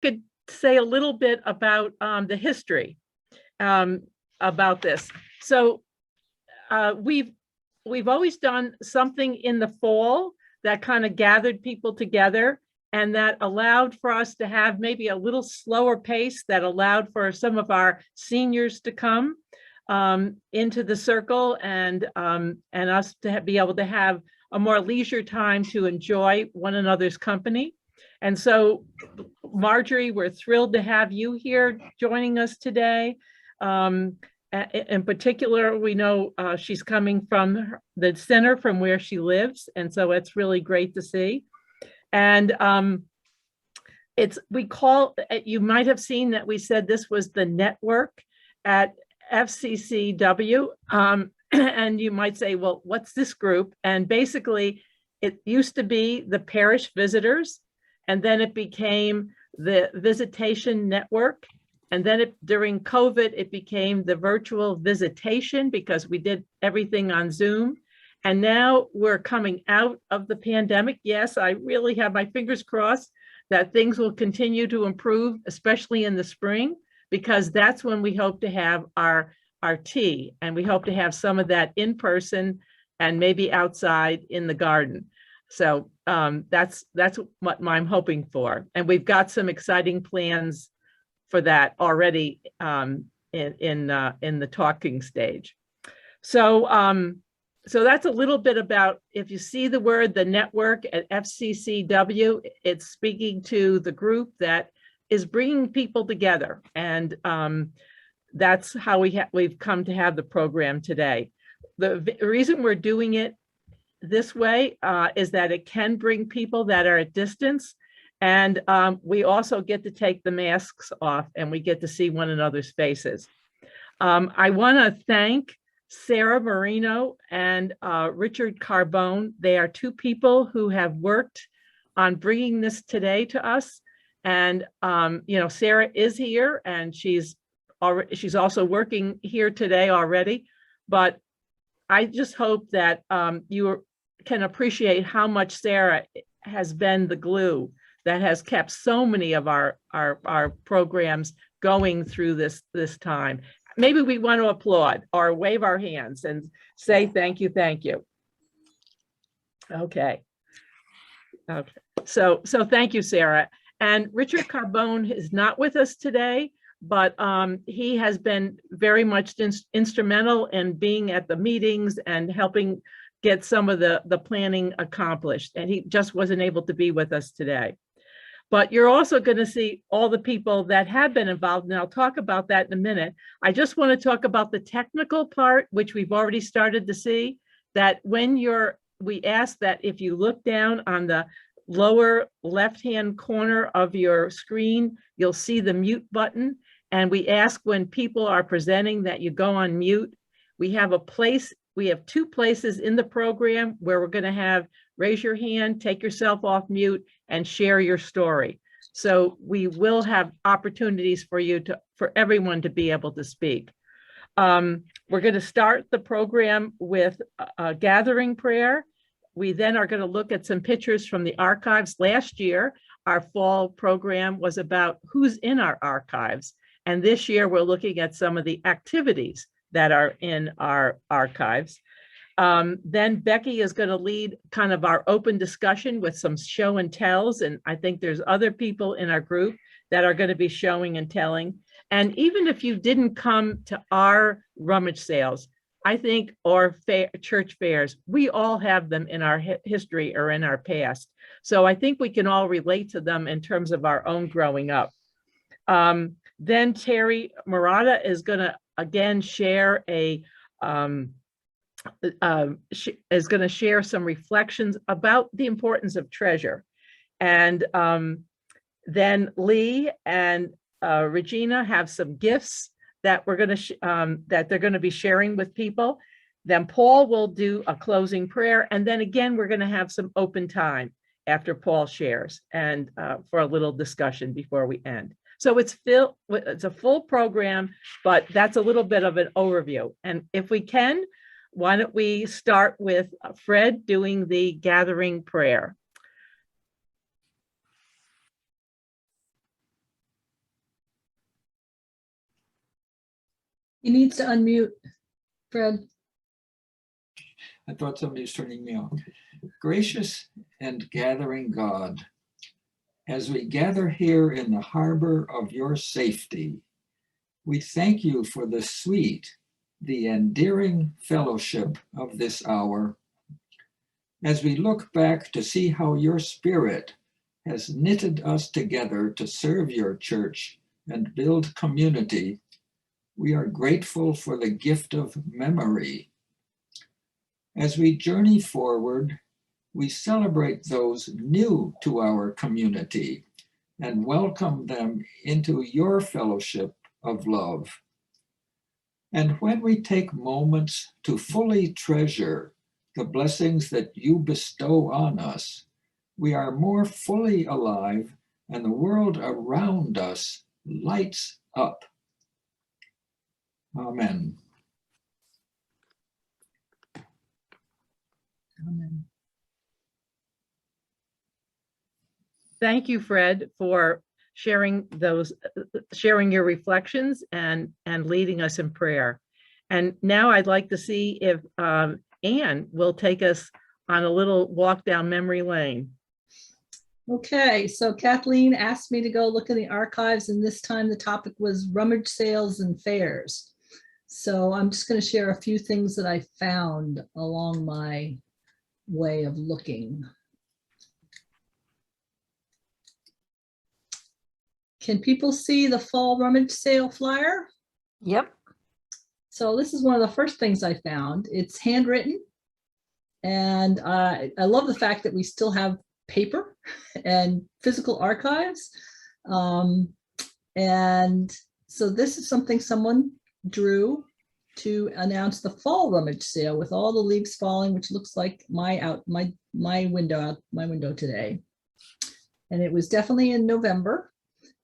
could say a little bit about the history about this. So we've always done something in the fall that kind of gathered people together, and that allowed for us to have maybe a little slower pace, that allowed for some of our seniors to come into the circle, and us to be able to have a more leisure time to enjoy one another's company. And so, Marjorie, we're thrilled to have you here joining us today. In particular, we know she's coming from the center from where she lives, and so it's really great to see. And you might have seen that we said this was the network at FCCW, and you might say, well, what's this group? And basically, it used to be the parish visitors, and then it became the visitation network. And then during COVID, it became the virtual visitation because we did everything on Zoom. And now we're coming out of the pandemic. Yes, I really have my fingers crossed that things will continue to improve, especially in the spring, because that's when we hope to have our tea, and we hope to have some of that in person and maybe outside in the garden. So that's what I'm hoping for. And we've got some exciting plans for that already in the talking stage. So so that's a little bit about, if you see the word, the network at FCCW, it's speaking to the group that is bringing people together. And that's how we've come to have the program today. The reason we're doing it this way is that it can bring people that are at distance. And we also get to take the masks off, and we get to see one another's faces. I want to thank Sarah Marino and Richard Carbone. They are two people who have worked on bringing this today to us. And Sarah is here, and she's also working here today already. But I just hope that you can appreciate how much Sarah has been the glue that has kept so many of our programs going through this time. Maybe we want to applaud or wave our hands and say thank you, thank you. Okay. So thank you, Sarah. And Richard Carbone is not with us today, but he has been very much instrumental in being at the meetings and helping get some of the planning accomplished. And he just wasn't able to be with us today. But you're also going to see all the people that have been involved, and I'll talk about that in a minute. I just want to talk about the technical part, which we've already started to see, that we ask that if you look down on the lower left-hand corner of your screen, you'll see the mute button. And we ask when people are presenting that you go on mute. We have two places in the program where we're going to have raise your hand, take yourself off mute, and share your story. So we will have opportunities for everyone to be able to speak. We're going to start the program with a gathering prayer. We then are going to look at some pictures from the archives. Last year, our fall program was about who's in our archives. And this year, we're looking at some of the activities that are in our archives. Then Becky is going to lead kind of our open discussion with some show and tells. And I think there's other people in our group that are going to be showing and telling. And even if you didn't come to our rummage sales, I think, or church fairs, we all have them in our history or in our past. So I think we can all relate to them in terms of our own growing up. Then Terry Murata is going to again share is going to share some reflections about the importance of treasure. And then Lee and Regina have some gifts that they're going to be sharing with people. Then Paul will do a closing prayer. And then again, we're going to have some open time after Paul shares and for a little discussion before we end. So it's a full program, but that's a little bit of an overview. And if we can, why don't we start with Fred doing the gathering prayer? He needs to unmute, Fred. I thought somebody was turning me off. Gracious and gathering God, as we gather here in the harbor of your safety, we thank you for the sweet, the endearing fellowship of this hour. As we look back to see how your Spirit has knitted us together to serve your church and build community, we are grateful for the gift of memory. As we journey forward, we celebrate those new to our community and welcome them into your fellowship of love. And when we take moments to fully treasure the blessings that you bestow on us, we are more fully alive and the world around us lights up. Amen. Amen. Thank you, Fred, for sharing your reflections and leading us in prayer. And now I'd like to see if Anne will take us on a little walk down memory lane. Okay, so Kathleen asked me to go look in the archives, and this time the topic was rummage sales and fairs. So I'm just going to share a few things that I found along my way of looking. Can people see the fall rummage sale flyer? Yep. So this is one of the first things I found. It's handwritten. And I love the fact that we still have paper and physical archives. And so this is something someone drew to announce the fall rummage sale with all the leaves falling, which looks like my window today. And it was definitely in November.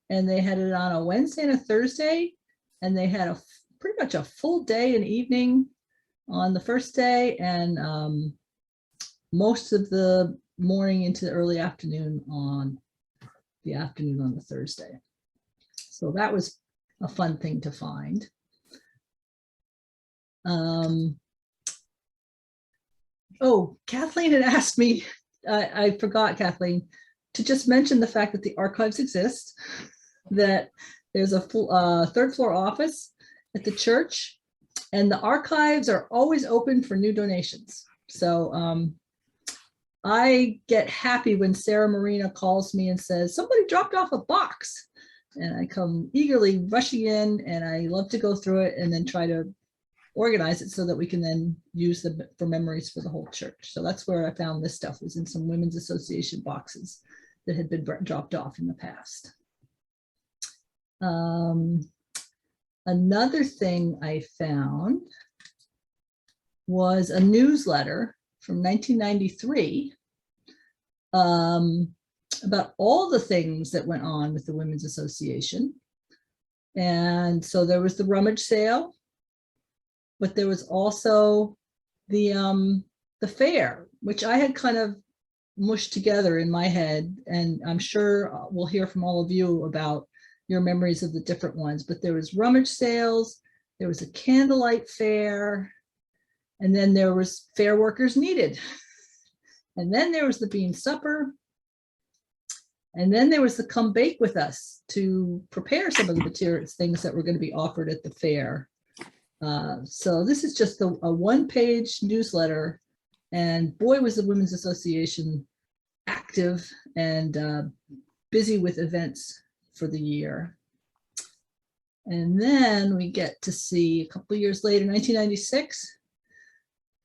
And they had it on a Wednesday and a Thursday, and they had pretty much a full day and evening on the first day, and most of the morning into the early afternoon on the Thursday. So that was a fun thing to find. Oh, Kathleen had asked me, I forgot, Kathleen, to just mention the fact that the archives exist, that there's a full third floor office at the church, and the archives are always open for new donations. So I get happy when Sarah Marina calls me and says, somebody dropped off a box, and I come eagerly rushing in, and I love to go through it and then try to organize it so that we can then use them for memories for the whole church. So that's where I found this stuff, was in some Women's Association boxes that had been dropped off in the past. Another thing I found was a newsletter from 1993 about all the things that went on with the Women's Association. And so there was the rummage sale, but there was also the fair, which I had kind of mushed together in my head, and I'm sure we'll hear from all of you about your memories of the different ones. But there was rummage sales, there was a candlelight fair, and then there was fair workers needed, and then there was the bean supper, and then there was the come bake with us to prepare some of the materials, things that were going to be offered at the fair. So this is just a one-page newsletter, and boy, was the Women's Association active and busy with events for the year. And then we get to see a couple of years later, 1996,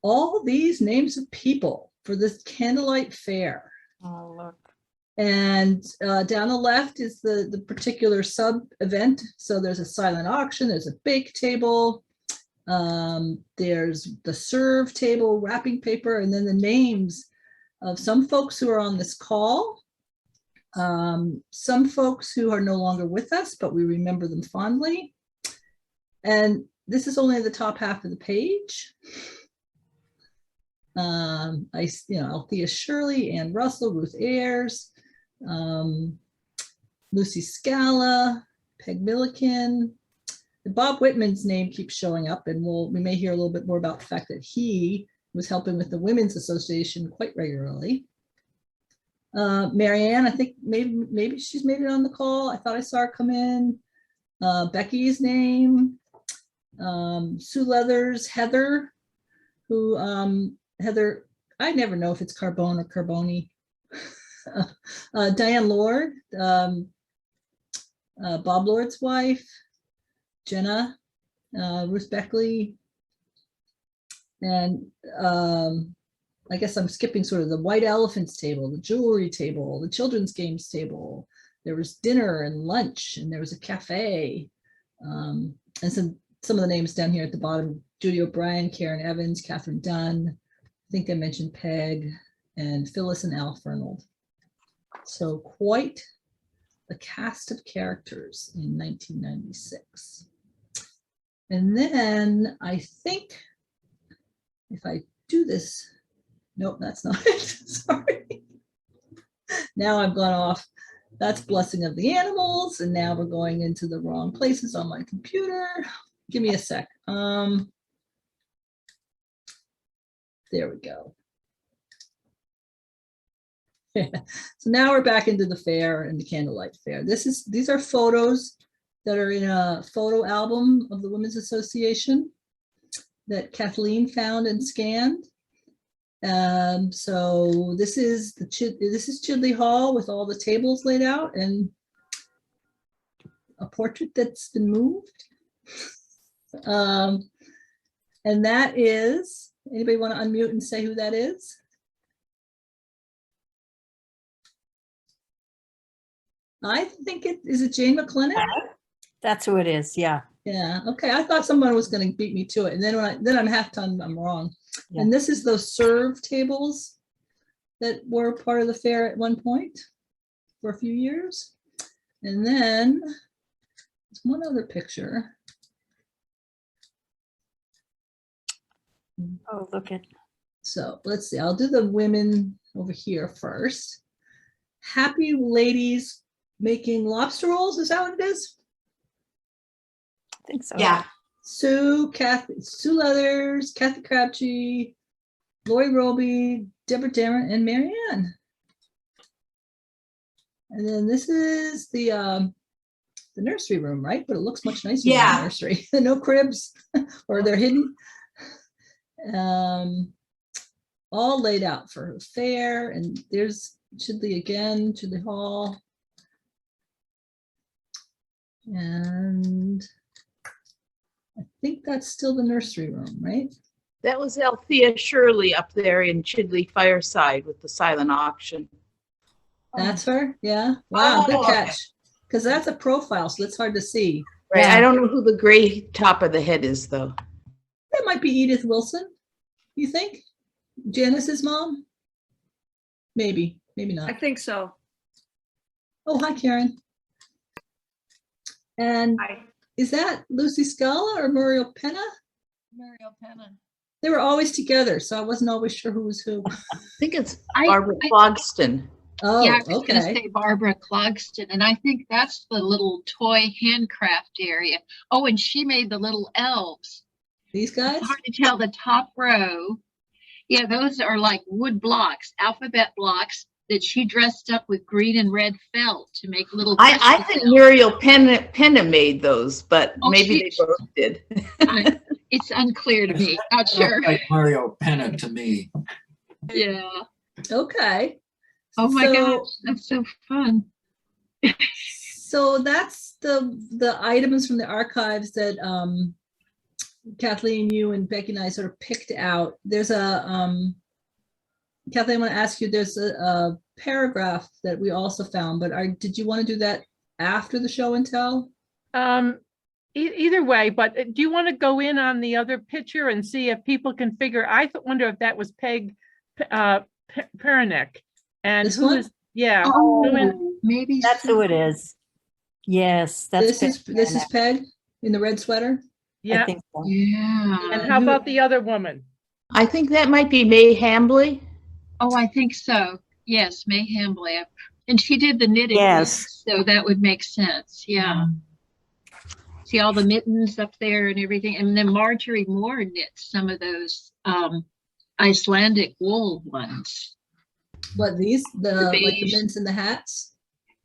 all these names of people for this Candlelight Fair. Oh, look. And down the left is the particular sub event. So there's a silent auction, there's a bake table, there's the serve table, wrapping paper, and then the names of some folks who are on this call, some folks who are no longer with us, but we remember them fondly. And this is only the top half of the page. Althea Shirley, Ann Russell, Ruth Ayers, Lucy Scala, Peg Milliken, Bob Whitman's name keeps showing up, and we may hear a little bit more about the fact that he was helping with the Women's Association quite regularly. Marianne, I think maybe she's made it on the call. I thought I saw her come in. Becky's name, Sue Leathers, Heather, who Heather, I never know if it's Carbone or Carbone. Diane Lord, Bob Lord's wife, Jenna, Ruth Beckley, and I guess I'm skipping sort of the white elephants table, the jewelry table, the children's games table. There was dinner and lunch, and there was a cafe. And some of the names down here at the bottom: Judy O'Brien, Karen Evans, Catherine Dunn. I think I mentioned Peg, and Phyllis and Al Fernald. So quite a cast of characters in 1996. And then I think if I do this, nope, that's not it. Sorry. Now I've gone off. That's Blessing of the Animals. And now we're going into the wrong places on my computer. Give me a sec. There we go. So now we're back into the fair and the Candlelight Fair. These are photos that are in a photo album of the Women's Association that Kathleen found and scanned. So this is Chidley Hall with all the tables laid out and a portrait that's been moved. And that is, anybody want to unmute and say who that is? I think is it Jane McClennan? That's who it is. Yeah. Yeah. Okay. I thought someone was going to beat me to it, and then I'm half done. I'm wrong. Yeah. And this is those serve tables that were part of the fair at one point for a few years. And then there's one other picture. Oh, look at. So let's see. I'll do the women over here first. Happy ladies making lobster rolls. Is that what it is? I think so. Yeah. Sue Leathers, Kathy Crabtree, Lori Roby, Deborah Darren, and Marianne. And then this is the nursery room, right? But it looks much nicer than the nursery. No cribs, or they're hidden. All laid out for the fair. And there's Chidley again, Chidley Hall. And I think that's still the nursery room, right? That was Althea Shirley up there in Chidley Fireside with the silent auction. That's her? Yeah. Wow, good okay. catch. Because that's a profile, so it's hard to see. Right. Yeah. I don't know who the gray top of the head is, though. That might be Edith Wilson, you think? Janice's mom? Maybe, maybe I not. think so. Oh, hi, Karen. And Hi. is that Lucy Scala or Muriel Penna? Muriel Penna. They were always together, so I wasn't always sure who was who. I think it's I- Barbara I- Clogston. Oh, Yeah, I was going to okay. say Barbara Clogston, and I think that's the little toy handcraft area. Oh, and she made the little elves. These guys? It's hard to tell the top row. Yeah, those are like wood blocks, alphabet blocks that she dressed up with green and red felt to make little. I Christmas think elves. Muriel Penna made those, but Oh, maybe they both did. It's unclear to me. Not sure. Looks like Mario Penna to me. Yeah. Okay. Oh my So- gosh, that's so fun. So that's the items from the archives that Kathleen, you and Becky and I sort of picked out. There's a Kathleen, I want to ask you, there's a paragraph that we also found, but did you want to do that after the show and tell? Either way, but do you want to go in on the other picture and see if people can figure? Wonder if that was Peg Pernick, and This who one? is? Yeah. Oh, who in- maybe That's who it is. Yes, that's. This is Peg in the red sweater. I yeah. think so. Yeah. And how about the other woman? I think that might be May Hambley. Oh, I think so. Yes, May Hambley. And she did the knitting. Yes. So that would make sense. Yeah. See all the mittens up there and everything. And then Marjorie Moore knits some of those Icelandic wool ones. What, these, the, like the beige. mints and the hats?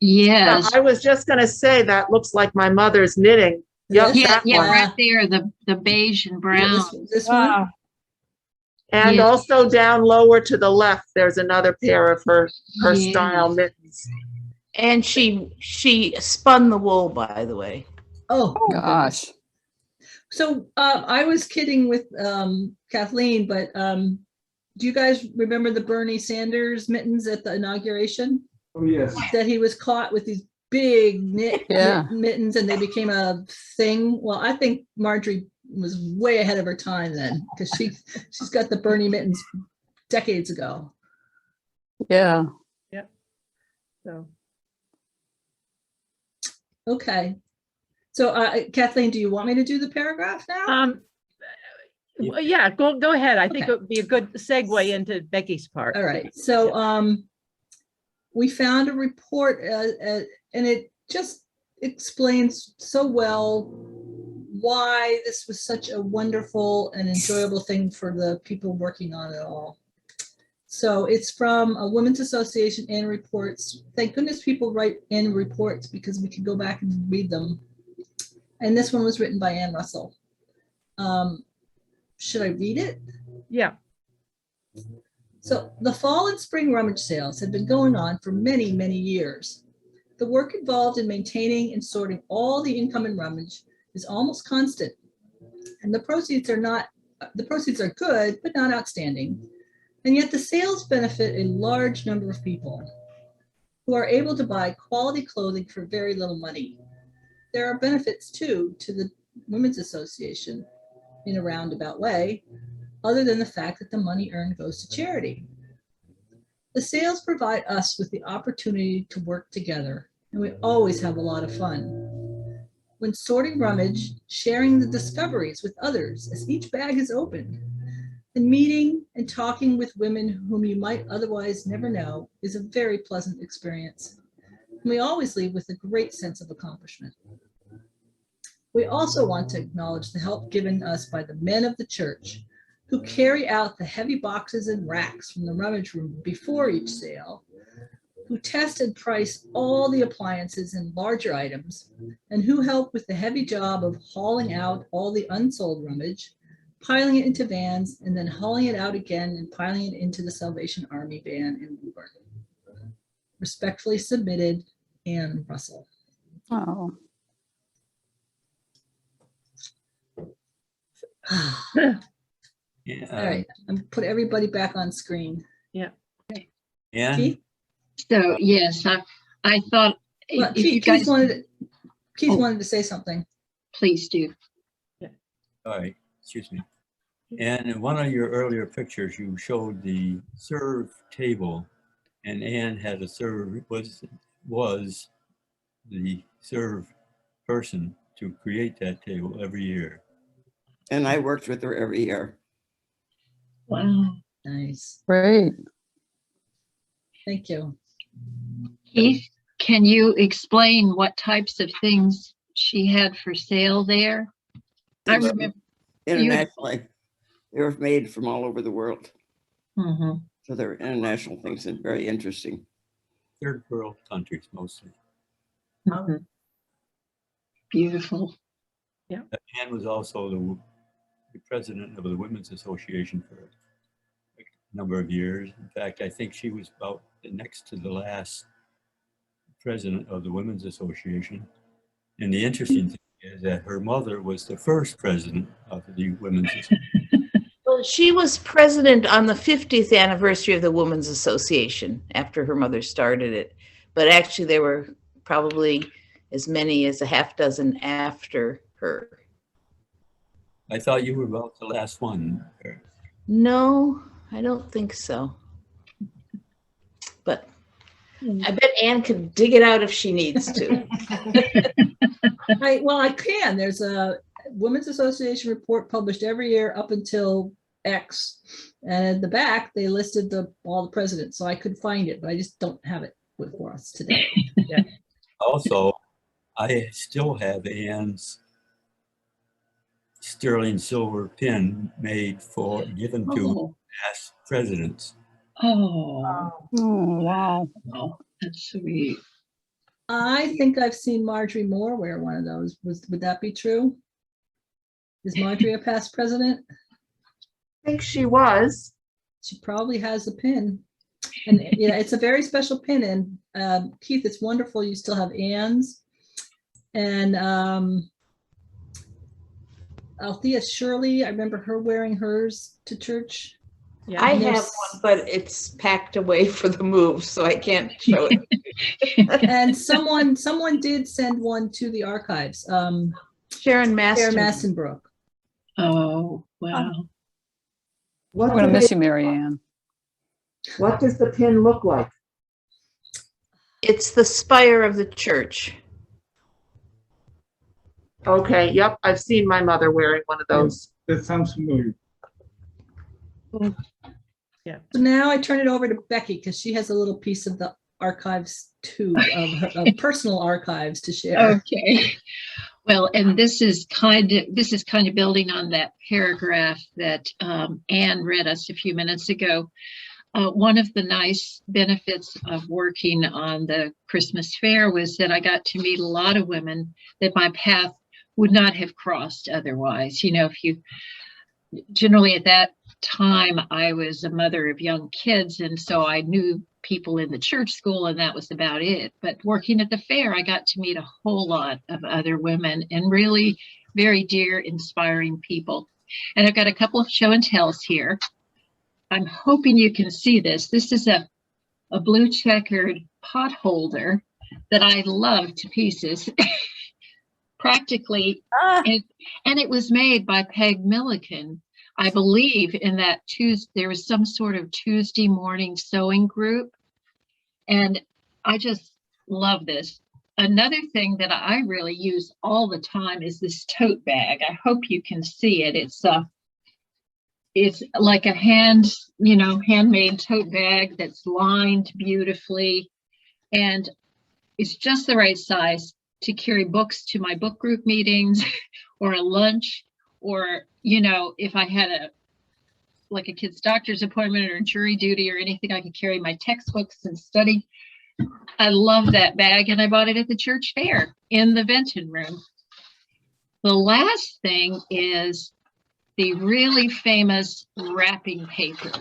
Yes. I was just gonna say, that looks like my mother's knitting. Yep, This? Yeah, that yeah, one. right there, the beige and brown. This one? Wow. And Yeah. also down lower to the left, there's another pair of her Yeah. style mittens. And she spun the wool, by the way. Oh, my Gosh. goodness. So I was kidding with Kathleen, but do you guys remember the Bernie Sanders mittens at the inauguration? Oh, yes. That he was caught with these big Yeah. mittens and they became a thing. Well, I think Marjorie was way ahead of her time then, because she's got the Bernie mittens decades ago. Yeah. So, Okay. So Kathleen, do you want me to do the paragraph now? well, yeah, go ahead. I think Okay. it would be a good segue into Becky's part. All right, so we found a report and it just explains so well why this was such a wonderful and enjoyable thing for the people working on it all. So it's from a Women's Association annual reports. Thank goodness people write annual reports because we can go back and read them. And this one was written by Ann Russell. Should I read it? Yeah. So the fall and spring rummage sales have been going on for many, many years. The work involved in maintaining and sorting all the incoming rummage is almost constant. And the proceeds are good, but not outstanding. And yet the sales benefit a large number of people who are able to buy quality clothing for very little money. There are benefits too to the Women's Association in a roundabout way, other than the fact that the money earned goes to charity. The sales provide us with the opportunity to work together, and we always have a lot of fun. When sorting rummage, sharing the discoveries with others as each bag is opened, and meeting and talking with women whom you might otherwise never know is a very pleasant experience. And we always leave with a great sense of accomplishment. We also want to acknowledge the help given us by the men of the church who carry out the heavy boxes and racks from the rummage room before each sale, who test and price all the appliances and larger items, and who help with the heavy job of hauling out all the unsold rummage, piling it into vans, and then hauling it out again and piling it into the Salvation Army van in Woburn. Respectfully submitted, Ann Russell. Oh. Yeah, All right, I'm put everybody back on screen. and Keith? So yes, I thought Well, if you Keith guys wanted Oh. wanted to say something. please do. all right, excuse me. And in one of your earlier pictures, you showed the serve table, and Anne had a serve, was the serve person to create that table every year. And I worked with her every year. Wow. Nice, Great. thank you. Keith, can you explain what types of things she had for sale there? I remember. Internationally, they were made from all over the world. Mhm. So they're international things and very interesting. Third world countries mostly. Mhm. Beautiful. Anne was also the president of the Women's Association for a number of years. In fact, I think she was about the next to the last president of the Women's Association. And the interesting thing is that her mother was the first president of the Women's Association. Well, she was president on the 50th anniversary of the Women's Association after her mother started it. But actually, there were probably as many as a half dozen after her. I thought you were about the last one. No, I don't think so. But I bet Anne can dig it out if she needs to. I can. There's a Women's Association report published every year up until X. And in the back, they listed all the presidents. So I could find it, but I just don't have it for us today. Also, I still have Anne's sterling silver pin made for, given to Oh, past presidents. oh, Oh, wow. oh, that's sweet. I think I've seen Marjorie Moore wear one of those. Would that be true? Is Marjorie a past president? I think she was. She probably has a pin. And yeah, it's a very special pin. And Keith, it's wonderful. You still have Anne's. And Althea Shirley, I remember her wearing hers to church. Yeah. I And have there's- one, but it's packed away for the move, so I can't show it. And someone did send one to the archives. Sharon Sarah Master. Massenbrook. Oh, wow. We're gonna miss you, Mary Ann. What does the pin look like? It's the spire of the church. Okay, yep, I've seen my mother wearing one of those. That sounds familiar. So now I turn it over to Becky because she has a little piece of the archives too, of personal archives to share. Okay. Well, and this is kind of building on that paragraph that Anne read us a few minutes ago. One of the nice benefits of working on the Christmas fair was that I got to meet a lot of women that my path would not have crossed otherwise. You know, if you generally at that time, I was a mother of young kids, and so I knew people in the church school, and that was about it. But working at the fair, I got to meet a whole lot of other women and really very dear, inspiring people. And I've got a couple of show and tells here. I'm hoping you can see this. This is a blue checkered pot holder that I love to pieces. Practically, and it was made by Peg Milliken. I believe in that there was some sort of Tuesday morning sewing group. And I just love this. Another thing that I really use all the time is this tote bag. I hope you can see it. It's like a handmade tote bag that's lined beautifully. And it's just the right size to carry books to my book group meetings or a lunch, or, if I had a kid's doctor's appointment or jury duty or anything, I could carry my textbooks and study. I love that bag, and I bought it at the church fair in the Benton room. The last thing is the really famous wrapping paper.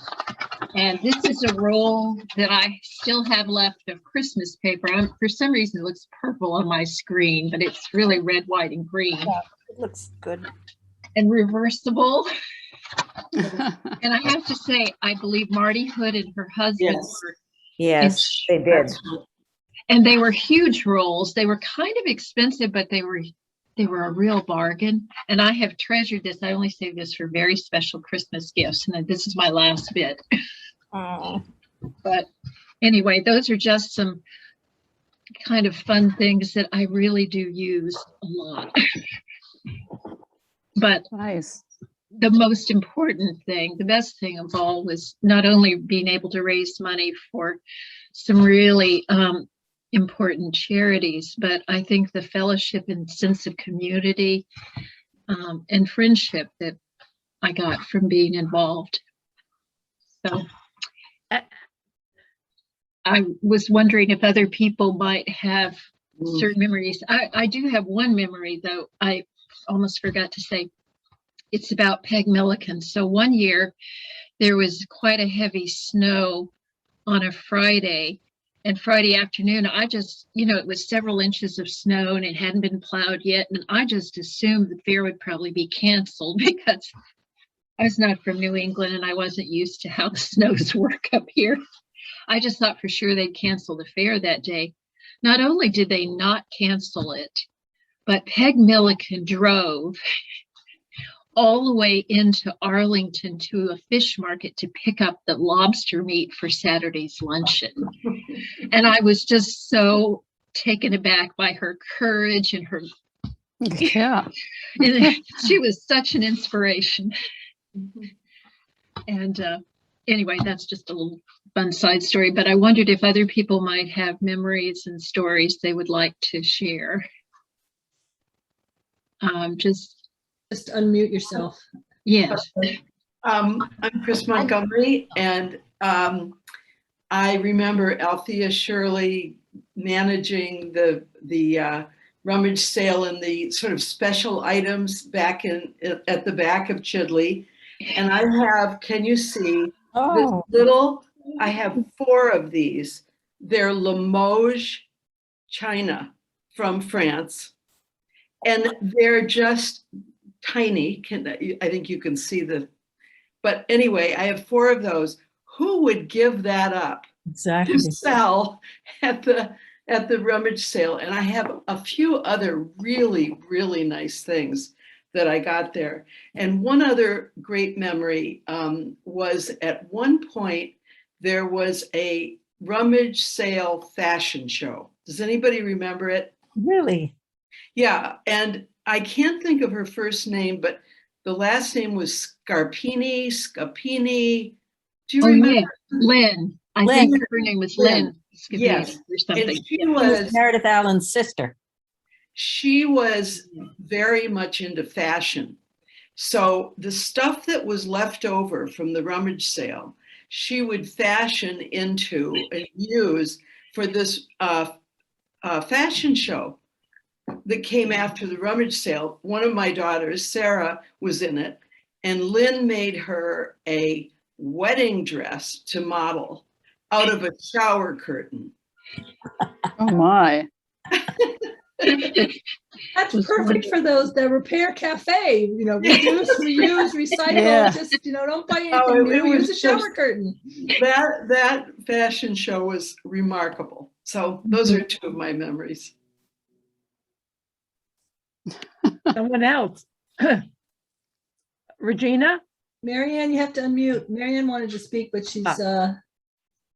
And this is a roll that I still have left of Christmas paper. For some reason, it looks purple on my screen, but it's really red, white, and green. Yeah, it looks good. And reversible. And I have to say, I believe Marty Hood and her husband were. Yes, they did. And they were huge rolls. They were kind of expensive, but they were a real bargain. And I have treasured this. I only save this for very special Christmas gifts. And this is my last bit. But anyway, those are just some kind of fun things that I really do use a lot. But Nice. the most important thing, the best thing of all, was not only being able to raise money for some really important charities, but I think the fellowship and sense of community and friendship that I got from being involved. So I was wondering if other people might have certain memories. I do have one memory, though. I almost forgot to say. It's about Peg Milliken. So one year there was quite a heavy snow on a Friday, and Friday afternoon, it was several inches of snow and it hadn't been plowed yet. And I just assumed the fair would probably be canceled because I was not from New England and I wasn't used to how the snows work up here. I just thought for sure they'd cancel the fair that day. Not only did they not cancel it, but Peg Milliken drove all the way into Arlington to a fish market to pick up the lobster meat for Saturday's luncheon. And I was just so taken aback by her courage and her. Yeah. She was such an inspiration. And anyway, that's just a little fun side story, but I wondered if other people might have memories and stories they would like to share. Just Just unmute yourself. Yes. I'm Chris Montgomery, and I remember Althea Shirley managing the rummage sale and the sort of special items back at the back of Chidley. And I have, can you see this little? I have 4 of these. They're Limoges china from France, and they're just tiny. I think you can see but anyway, I have 4 of those. Who would give that up Exactly. to sell at the rummage sale? And I have a few other really, really nice things that I got there. And one other great memory was at one point, there was a rummage sale fashion show. Does anybody remember it? Really? Yeah, and I can't think of her first name, but the last name was Scapini. Do you remember? Lynn. I Lynn. think her name was Lynn. Yes. Or something. And she She was was Meredith Allen's sister. very much into fashion. So the stuff that was left over from the rummage sale, she would fashion into and use for this fashion show that came after the rummage sale. One of my daughters, Sarah, was in it, and Lynn made her a wedding dress to model out of a shower curtain. Oh, my. That's perfect for the repair cafe, reduce, reuse, recycle, Yeah. just, don't buy anything Oh, it new, was use a shower just- curtain. That fashion show was remarkable. So those are 2 of my memories. Someone else. Regina? Marianne, you have to unmute. Marianne wanted to speak, but she's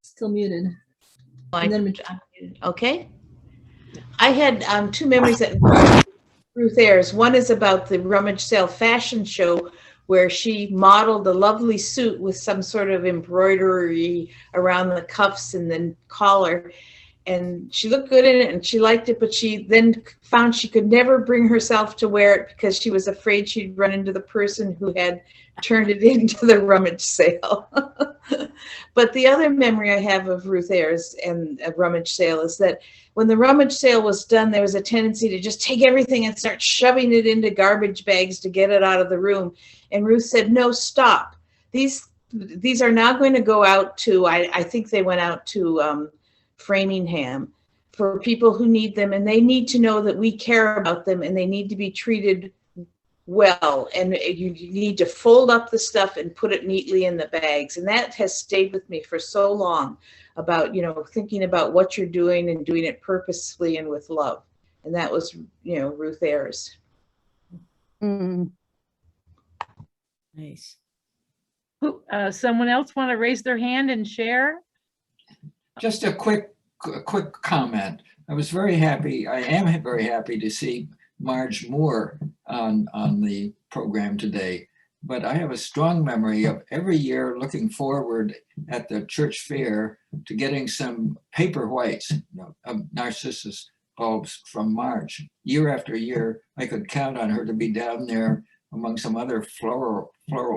still muted. And then Okay. I had 2 memories that Ruth Ayres. One is about the rummage sale fashion show where she modeled a lovely suit with some sort of embroidery around the cuffs and then collar. And she looked good in it and she liked it, but she then found she could never bring herself to wear it because she was afraid she'd run into the person who had turned it into the rummage sale. But the other memory I have of Ruth Ayres and a rummage sale is that when the rummage sale was done, there was a tendency to just take everything and start shoving it into garbage bags to get it out of the room. And Ruth said, no, stop. These are now going to go out to, I think they went out to Framingham for people who need them, and they need to know that we care about them and they need to be treated well, and you need to fold up the stuff and put it neatly in the bags. And that has stayed with me for so long about, thinking about what you're doing and doing it purposefully and with love. And that was, Ruth Ayres. Mm. Nice. Someone else want to raise their hand and share? Just a quick comment. I was very happy. I am very happy to see Marge Moore on the program today. But I have a strong memory of every year looking forward at the church fair to getting some paper whites of narcissus bulbs from Marge. Year after year, I could count on her to be down there among some other floral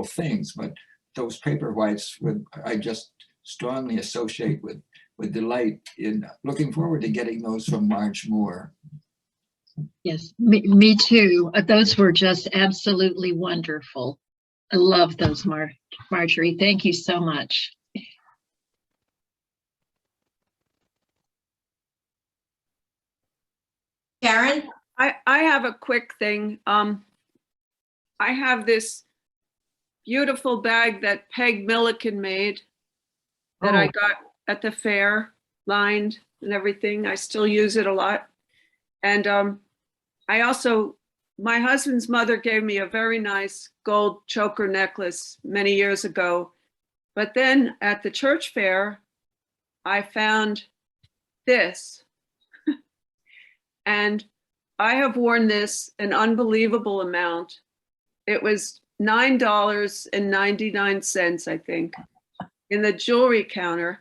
things. But those paper whites I just strongly associate with delight in looking forward to getting those from Marge Moore. Yes, me too. Those were just absolutely wonderful. I love those, Marjorie. Thank you so much. Karen? I have a quick thing. I have this beautiful bag that Peg Milliken made that I got at the fair, lined and everything. I still use it a lot. And my husband's mother gave me a very nice gold choker necklace many years ago. But then at the church fair, I found this. And I have worn this an unbelievable amount. It was $9.99, I think, in the jewelry counter.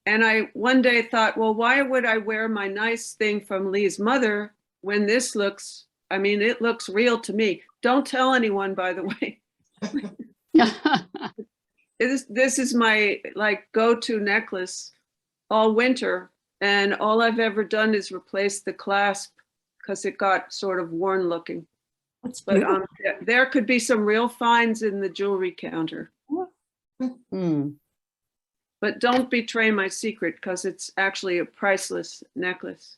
And I one day thought, well, why would I wear my nice thing from Lee's mother when this looks I mean, it looks real to me. Don't tell anyone, by the way. This is my like go-to necklace all winter. And all I've ever done is replace the clasp because it got sort of worn looking. That's But beautiful. there could be some real finds in the jewelry counter. Hmm. But don't betray my secret because it's actually a priceless necklace.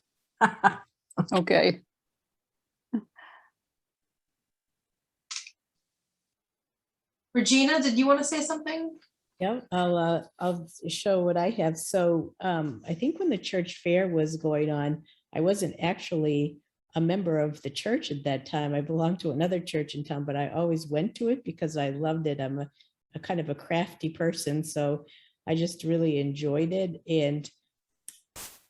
Okay. Regina, did you want to say something? Yeah, I'll show what I have. So I think when the church fair was going on, I wasn't actually a member of the church at that time. I belonged to another church in town, but I always went to it because I loved it. I'm a kind of a crafty person, so I just really enjoyed it. And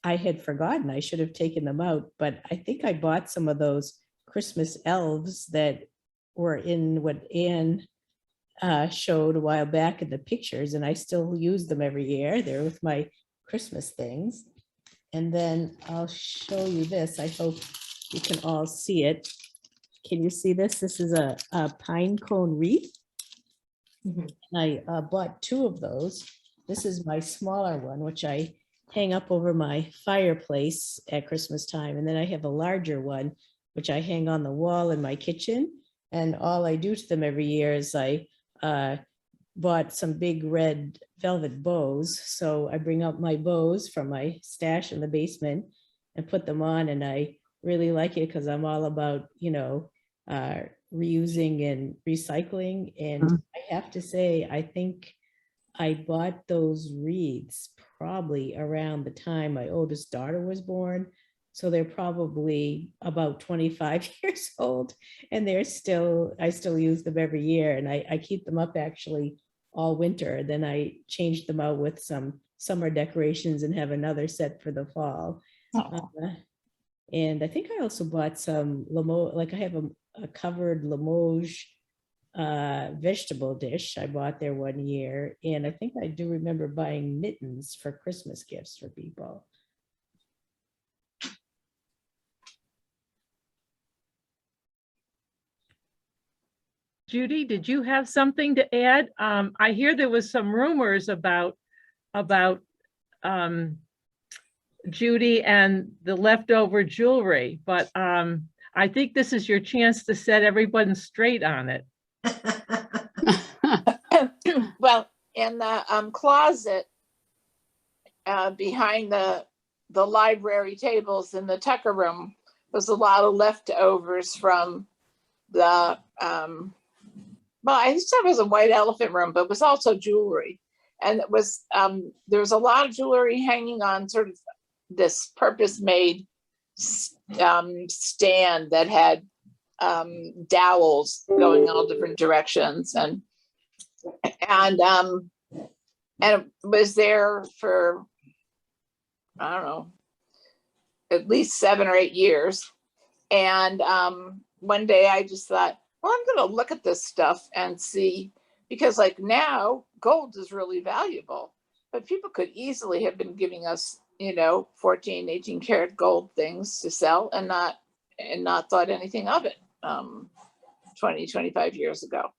I had forgotten, I should have taken them out, but I think I bought some of those Christmas elves that were in what Anne showed a while back in the pictures, and I still use them every year. They're with my Christmas things. And then I'll show you this. I hope you can all see it. Can you see this? This is a Pinecone Wreath. I bought 2 of those. This is my smaller one, which I hang up over my fireplace at Christmas time. And then I have a larger one, which I hang on the wall in my kitchen. And all I do to them every year is I bought some big red velvet bows. So I bring out my bows from my stash in the basement and put them on. And I really like it because I'm all about, you know, reusing and recycling. And I have to say, I think I bought those wreaths probably around the time my oldest daughter was born. So they're probably about 25 years old, and I still use them every year, and I keep them up actually all winter. Then I change them out with some summer decorations and have another set for the fall. And I think I also bought some Limoges, like I have a covered Limoges vegetable dish I bought there one year. And I think I do remember buying mittens for Christmas gifts for people. Judy, did you have something to add? I hear there was some rumors about Judy and the leftover jewelry, but I think this is your chance to set everyone straight on it. Well, in the closet behind the library tables in the Tucker room was a lot of leftovers from the well, I used to have it as a white elephant room, but it was also jewelry. And it was there was a lot of jewelry hanging on sort of this purpose-made stand that had dowels going all different directions, and it was there for, I don't know, at least 7 or 8 years. And one day I just thought, well, I'm going to look at this stuff and see, because like now gold is really valuable, but people could easily have been giving us, you know, 14, 18 karat gold things to sell and not thought anything of it 20, 25 years ago.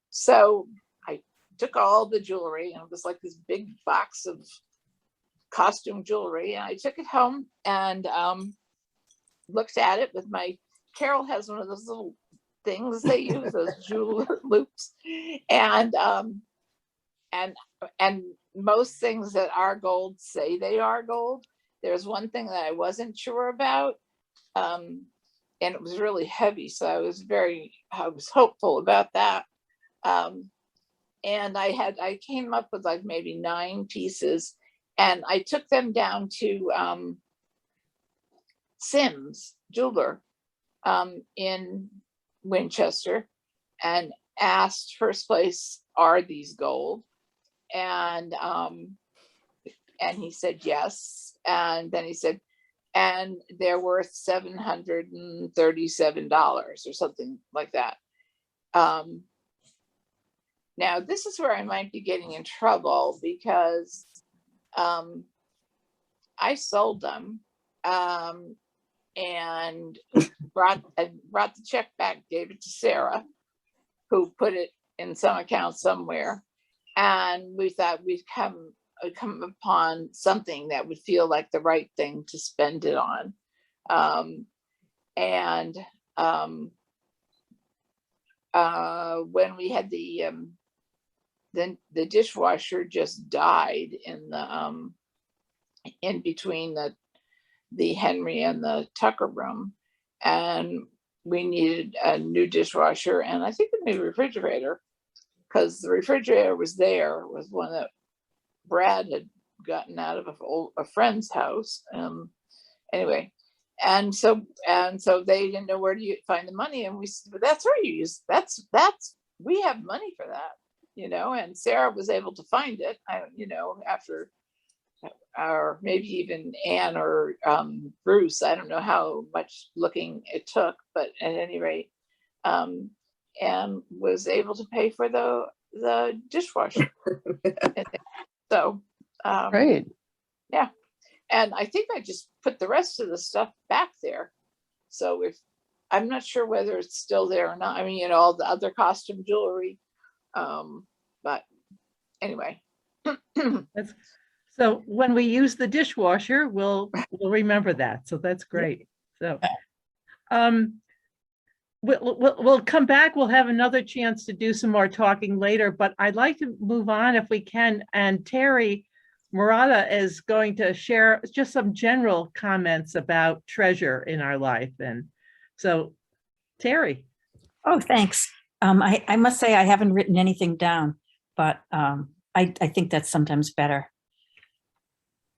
So I took all the jewelry, and it was like this big box of costume jewelry, and I took it home and looked at it with my, Carol has one of those little things they use, those jewel loops, and most things that are gold say they are gold. There's one thing that I wasn't sure about, and it was really heavy, so I was hopeful about that. And I came up with like maybe 9 pieces, and I took them down to Sims jeweler in Winchester and asked first place, are these gold? And he said yes. And then he said, and they're worth $737 or something like that. Now this is where I might be getting in trouble, because I sold them, and brought the check back, gave it to Sarah, who put it in some account somewhere. And we thought we'd come upon something that would feel like the right thing to spend it on. When we had the dishwasher just died in between the Henry and the Tucker room, and we needed a new dishwasher and I think a new refrigerator, because the refrigerator was one that Brad had gotten out of a friend's house. Anyway, and so they didn't know where to find the money, and we said, "But that's where you use. That's we have money for that, you know." And Sarah was able to find it, after, or maybe even Anne or Bruce. I don't know how much looking it took, but at any rate, Anne was able to pay for the dishwasher. So, Great. yeah. And I think I just put the rest of the stuff back there. So I'm not sure whether it's still there or not. I mean, all the other costume jewelry. But anyway. So when we use the dishwasher, we'll remember that. So that's great. So we'll come back. We'll have another chance to do some more talking later, but I'd like to move on if we can. And Terry Murata is going to share just some general comments about treasure in our life. And so, Terry. Oh, thanks. I must say I haven't written anything down, but I think that's sometimes better.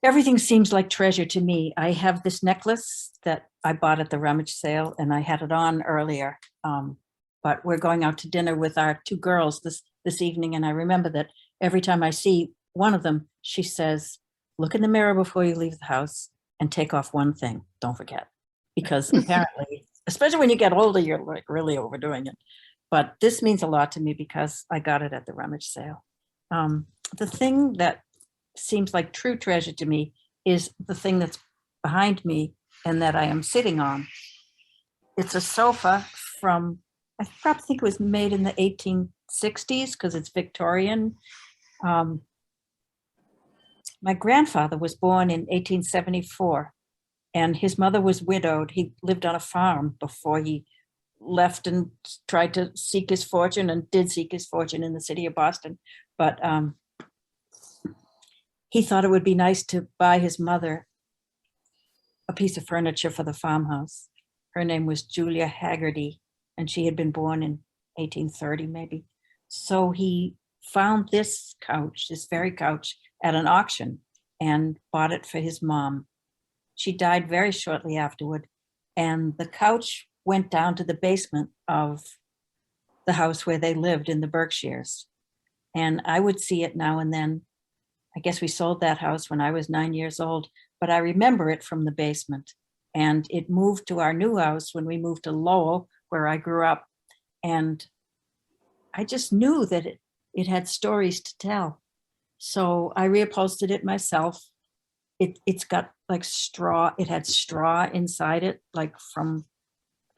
Everything seems like treasure to me. I have this necklace that I bought at the rummage sale, and I had it on earlier. But we're going out to dinner with our two girls this evening, and I remember that every time I see one of them, she says, "Look in the mirror before you leave the house and take off one thing. Don't forget." Because apparently, especially when you get older, you're like really overdoing it. But this means a lot to me because I got it at the rummage sale. The thing that seems like true treasure to me is the thing that's behind me and that I am sitting on. It's a sofa from, I probably think it was made in the 1860s because it's Victorian. My grandfather was born in 1874 and his mother was widowed. He lived on a farm before he left and tried to seek his fortune, and did seek his fortune in the city of Boston. But he thought it would be nice to buy his mother a piece of furniture for the farmhouse. Her name was Julia Hagerty, and she had been born in 1830 maybe. So he found this couch, this very couch, at an auction and bought it for his mom. She died very shortly afterward, and the couch went down to the basement of the house where they lived in the Berkshires. And I would see it now and then. I guess we sold that house when I was 9 years old, but I remember it from the basement. And it moved to our new house when we moved to Lowell, where I grew up. And I just knew that it had stories to tell. So I reupholstered it myself. It's got like straw. It had straw inside it, like from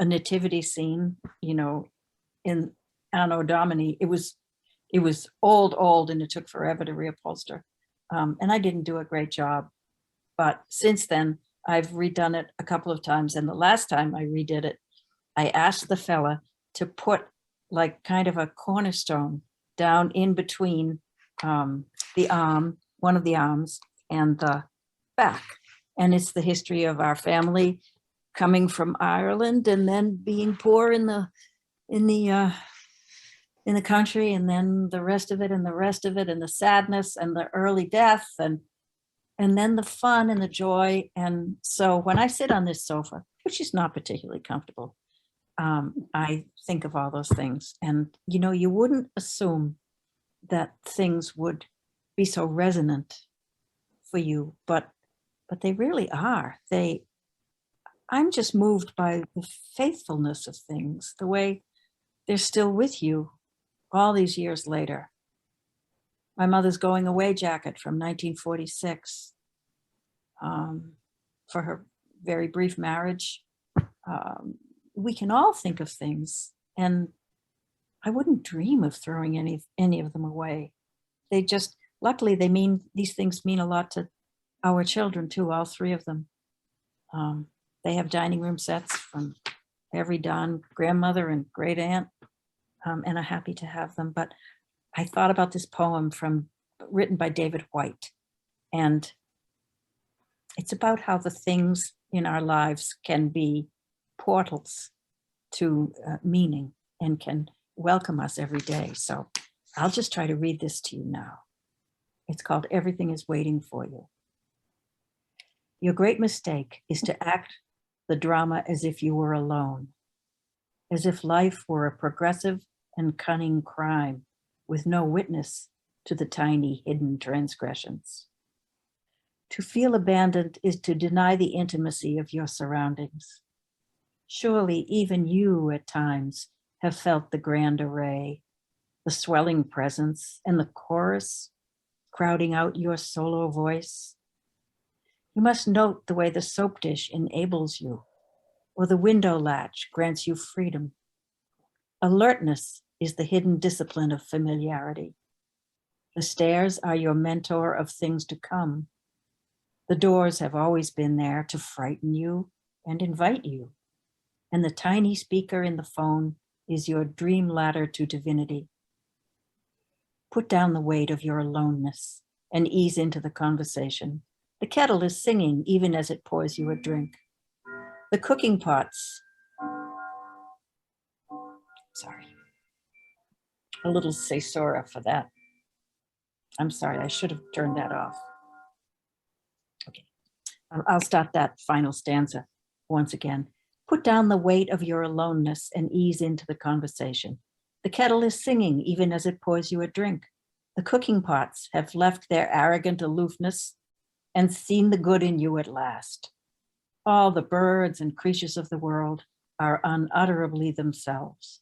a nativity scene, in Anno Domini. It was old, and it took forever to reupholster. And I didn't do a great job. But since then, I've redone it a couple of times. And the last time I redid it, I asked the fella to put like kind of a cornerstone down in between the arm, one of the arms, and the back. And it's the history of our family coming from Ireland and then being poor in the country, and then the rest of it and the rest of it, and the sadness and the early death, and then the fun and the joy. And so when I sit on this sofa, which is not particularly comfortable, I think of all those things. And you wouldn't assume that things would be so resonant for you, but they really are. I'm just moved by the faithfulness of things, the way they're still with you all these years later. My mother's going away jacket from 1946 for her very brief marriage. we can all think of things, and I wouldn't dream of throwing any of them away. They just, luckily, these things mean a lot to our children too, all three of them. They have dining room sets from every Don grandmother and great aunt, and I'm happy to have them. But I thought about this poem written by David White, and it's about how the things in our lives can be portals to meaning and can welcome us every day. So I'll just try to read this to you now. It's called Everything is Waiting for You. Your great mistake is to act the drama as if you were alone, as if life were a progressive and cunning crime with no witness to the tiny hidden transgressions. To feel abandoned is to deny the intimacy of your surroundings. Surely even you at times have felt the grand array, the swelling presence and the chorus crowding out your solo voice. You must note the way the soap dish enables you, or the window latch grants you freedom. Alertness is the hidden discipline of familiarity. The stairs are your mentor of things to come. The doors have always been there to frighten you and invite you. And the tiny speaker in the phone is your dream ladder to divinity. Put down the weight of your aloneness and ease into the conversation. The kettle is singing even as it pours you a drink. The cooking pots, sorry, a little caesura for that. I'm sorry, I should have turned that off. Okay, I'll start that final stanza once again. Put down the weight of your aloneness and ease into the conversation. The kettle is singing even as it pours you a drink. The cooking pots have left their arrogant aloofness and seen the good in you at last. All the birds and creatures of the world are unutterably themselves.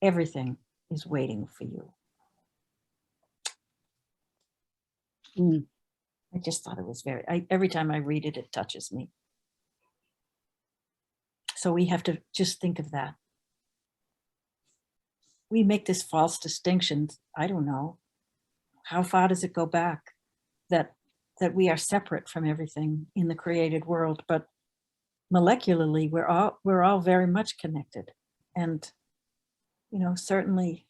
Everything is waiting for you. I just thought it was every time I read it, it touches me. So we have to just think of that. We make this false distinction. I don't know. How far does it go back that we are separate from everything in the created world? But molecularly, we're all very much connected. And, certainly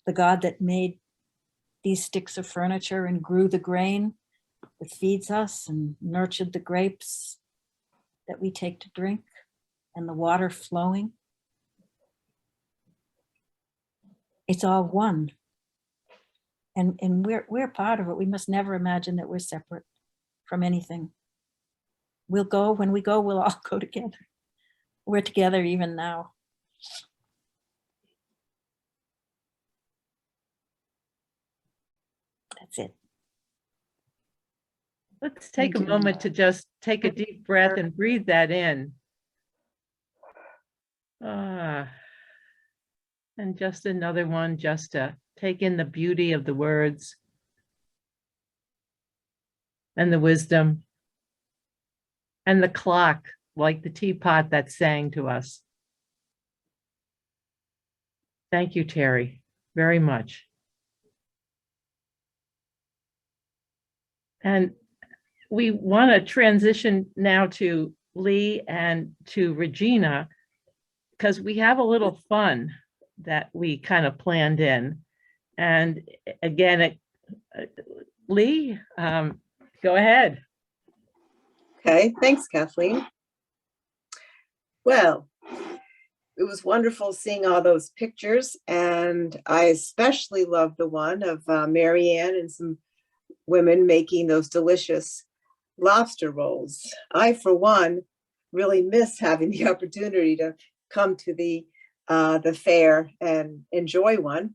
the God that made these sticks of furniture and grew the grain that feeds us and nurtured the grapes that we take to drink and the water flowing. It's all one. And we're part of it. We must never imagine that we're separate from anything. When we go, we'll all go together. We're together even now. That's it. Let's take a moment to just take a deep breath and breathe that in. And just another one, just to take in the beauty of the words and the wisdom and the clock, like the teapot that sang to us. Thank you, Terry, very much. And we want to transition now to Lee and to Regina, because we have a little fun that we kind of planned in. And again, Lee, go ahead. Okay, thanks, Kathleen. Well, it was wonderful seeing all those pictures, and I especially love the one of Marianne and some women making those delicious lobster rolls. I, for one, really miss having the opportunity to come to the fair and enjoy one.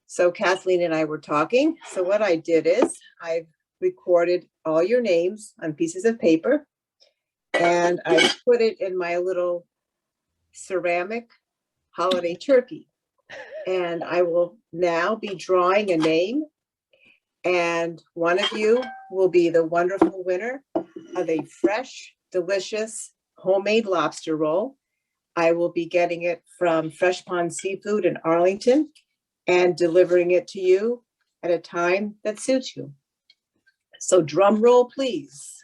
So Kathleen and I were talking. So what I did is I recorded all your names on pieces of paper, and I put it in my little ceramic holiday turkey. And I will now be drawing a name, and one of you will be the wonderful winner of a fresh, delicious homemade lobster roll I will be getting it from Fresh Pond Seafood in Arlington and delivering it to you at a time that suits you. So drum roll, please.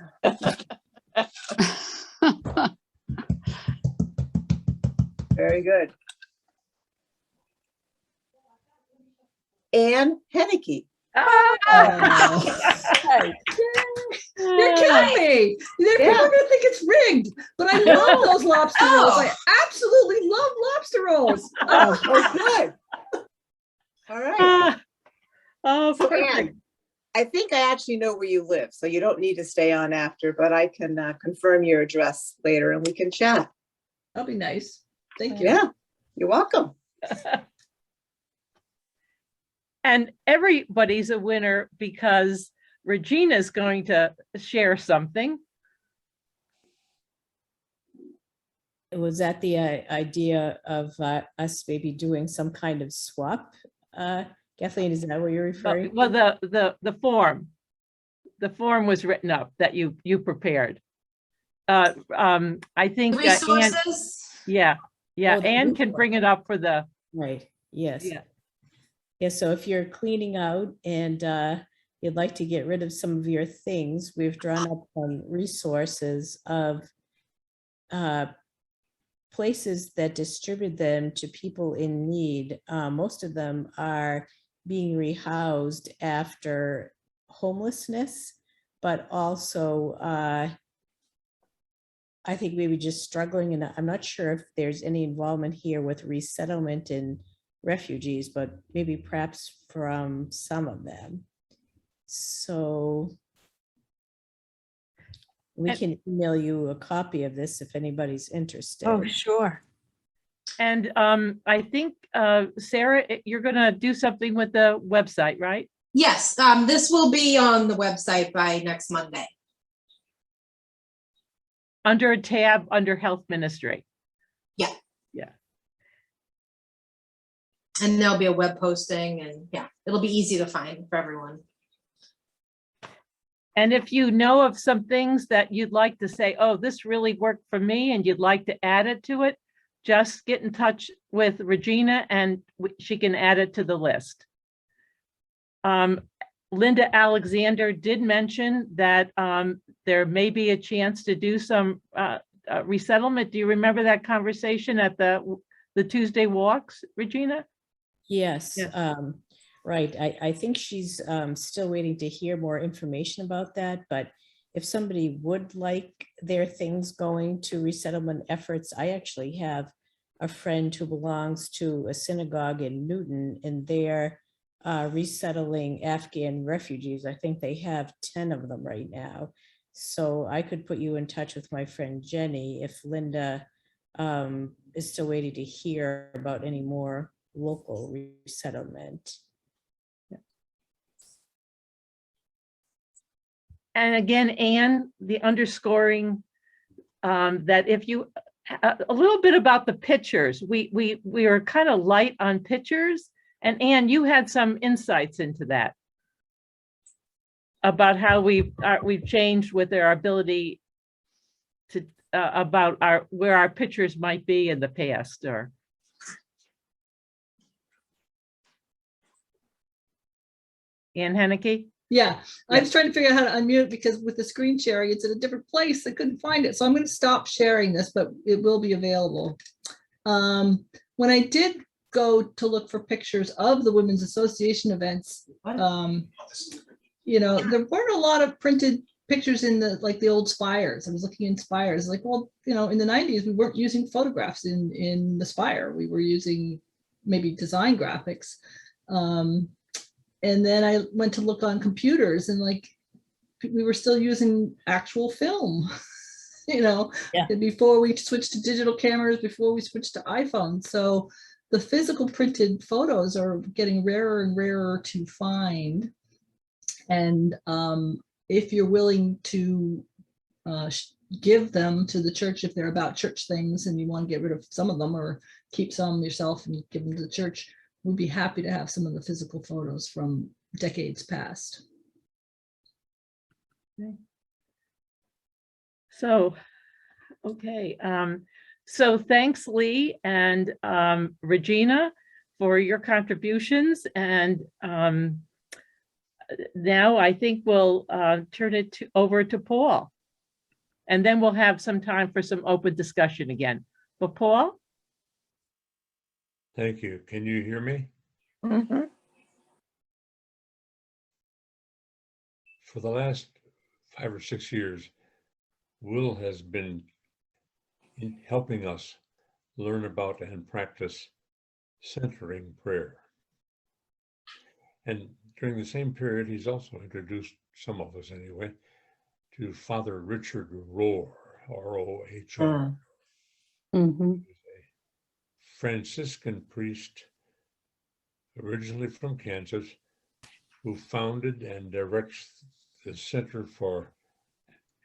Very good. Anne Henneke. You're killing me. People are gonna think it's rigged, but I love those lobster rolls. I absolutely love lobster rolls. Oh, good. All right. Oh, So, perfect. Anne, I think I actually know where you live, so you don't need to stay on after, but I can confirm your address later and we can chat. That'll be nice. Thank you. Yeah, you're welcome. And everybody's a winner because Regina's going to share something. Was that the idea of us maybe doing some kind of swap? Kathleen, is that what you're referring? Well, the form was written up that you prepared. I think The resources? Anne, Oh, the Anne can bring it up for the right. Yes. Yeah. Yeah. So if you're cleaning out and you'd like to get rid of some of your things, we've drawn up some resources of places that distribute them to people in need. Most of them are being rehoused after homelessness, but also I think maybe just struggling, and I'm not sure if there's any involvement here with resettlement and refugees, but maybe perhaps from some of them. So we can email you a copy of this if anybody's interested. Oh, sure. And I think Sarah, you're gonna do something with the website, right? Yes, this will be on the website by next Monday. Under a tab under Health Ministry. Yeah. Yeah. And there'll be a web posting, and yeah, it'll be easy to find for everyone. And if you know of some things that you'd like to say, oh, this really worked for me, and you'd like to add it to it, just get in touch with Regina and she can add it to the list. Linda Alexander did mention that there may be a chance to do some resettlement. Do you remember that conversation at the Tuesday walks, Regina? Yes. Yeah. Right. I think she's still waiting to hear more information about that. But if somebody would like their things going to resettlement efforts, I actually have a friend who belongs to a synagogue in Newton, and they're resettling Afghan refugees. I think they have 10 of them right now. So I could put you in touch with my friend Jenny if Linda is still waiting to hear about any more local resettlement. And again, Anne, the underscoring that if you, a little bit about the pictures, we are kind of light on pictures. And Anne, you had some insights into that about how we've changed with our ability to about where our pictures might be in the past. Or Anne Henneke? Yeah, I was trying to figure out how to unmute because with the screen sharing, it's in a different place. I couldn't find it. So I'm going to stop sharing this, but it will be available. When I did go to look for pictures of the Women's Association events, you know, there weren't a lot of printed pictures in the old spires. I was looking in spires, like, well, you know, in the 90s, we weren't using photographs in the spire. We were using maybe design graphics. And then I went to look on computers, and like we were still using actual film, you know, before we switched to digital cameras, before we switched to iPhones. So the physical printed photos are getting rarer and rarer to find. And if you're willing to give them to the church, if they're about church things and you want to get rid of some of them or keep some yourself and give them to the church, we'd be happy to have some of the physical photos from decades past. Okay. So, okay. So thanks, Lee and Regina, for your contributions. And now I think we'll turn it over to Paul. And then we'll have some time for some open discussion again. But Paul? Thank you. Can you hear me? Mm-hmm. For the last 5 or 6 years, Will has been helping us learn about and practice centering prayer. And during the same period, he's also introduced some of us anyway to Father Richard Rohr, R-O-H-R. Mm-hmm. Franciscan priest, originally from Kansas, who founded and directs the Center for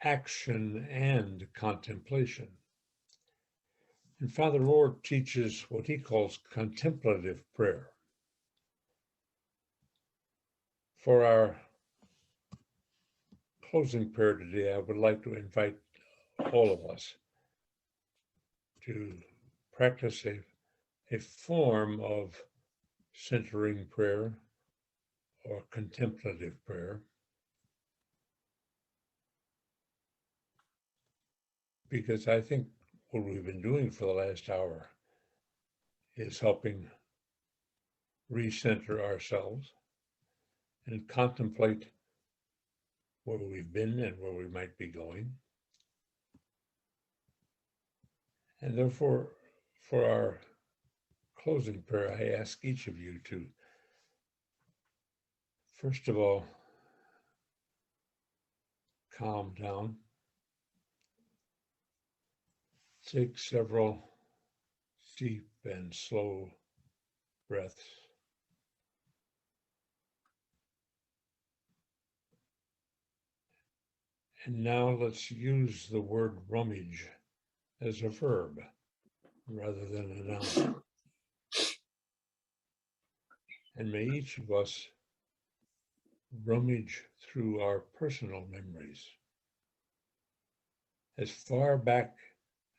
Action and Contemplation. And Father Rohr teaches what he calls contemplative prayer. For our closing prayer today, I would like to invite all of us to practice a form of centering prayer or contemplative prayer, because I think what we've been doing for the last hour is helping recenter ourselves and contemplate where we've been and where we might be going. And therefore, for our closing prayer, I ask each of you to, first of all, calm down. Take several deep and slow breaths. And now let's use the word rummage as a verb rather than a noun. And may each of us rummage through our personal memories as far back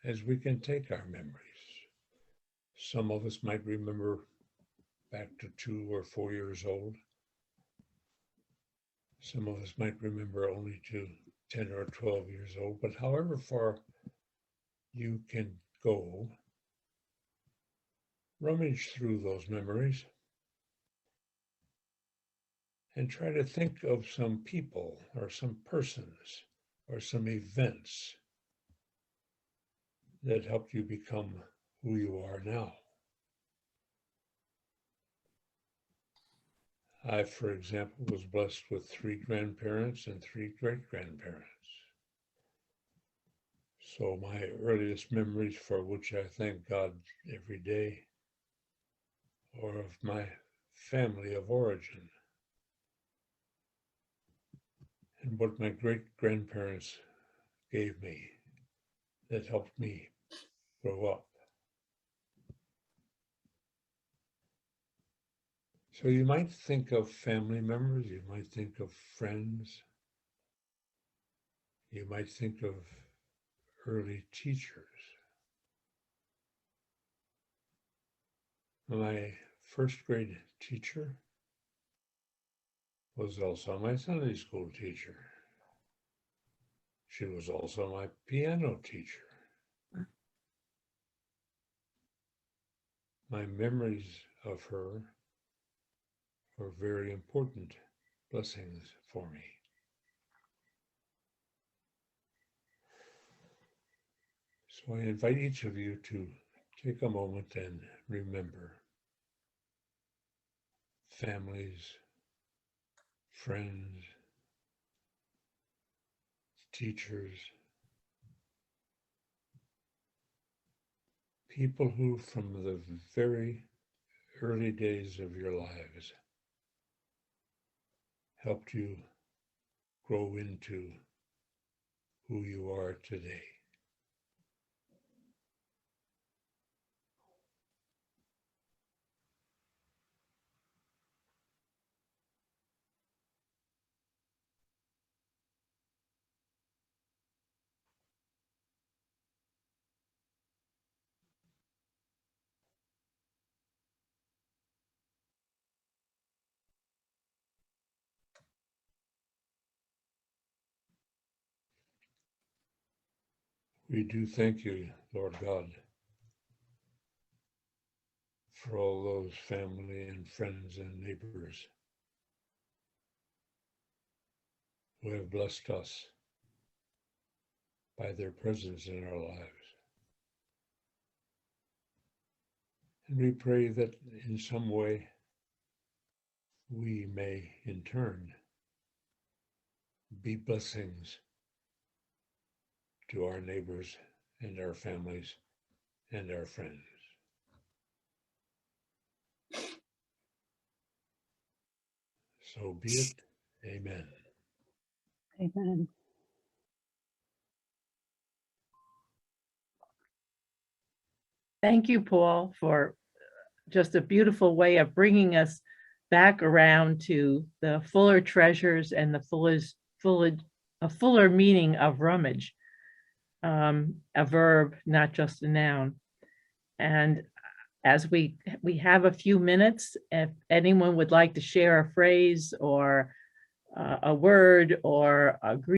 as we can take our memories. Some of us might remember back to 2 or 4 years old. Some of us might remember only to 10 or 12 years old, but however far you can go, rummage through those memories and try to think of some people or some persons or some events that helped you become who you are now. I, for example, was blessed with 3 grandparents and 3 great-grandparents. So my earliest memories, for which I thank God every day, are of my family of origin and what my great-grandparents gave me that helped me grow up. So you might think of family members, you might think of friends, you might think of early teachers. My first grade teacher was also my Sunday school teacher. She was also my piano teacher. My memories of her are very important blessings for me. So I invite each of you to take a moment and remember families, friends, teachers, people who from the very early days of your lives helped you grow into who you are today. We do thank you, Lord God, for all those family and friends and neighbors who have blessed us by their presence in our lives. And we pray that in some way we may in turn be blessings to our neighbors and our families and our friends. So be it. Amen. Amen. Thank you, Paul, for just a beautiful way of bringing us back around to the fuller treasures and the fuller meaning of rummage, a verb, not just a noun. And as we have a few minutes, if anyone would like to share a phrase or a word or a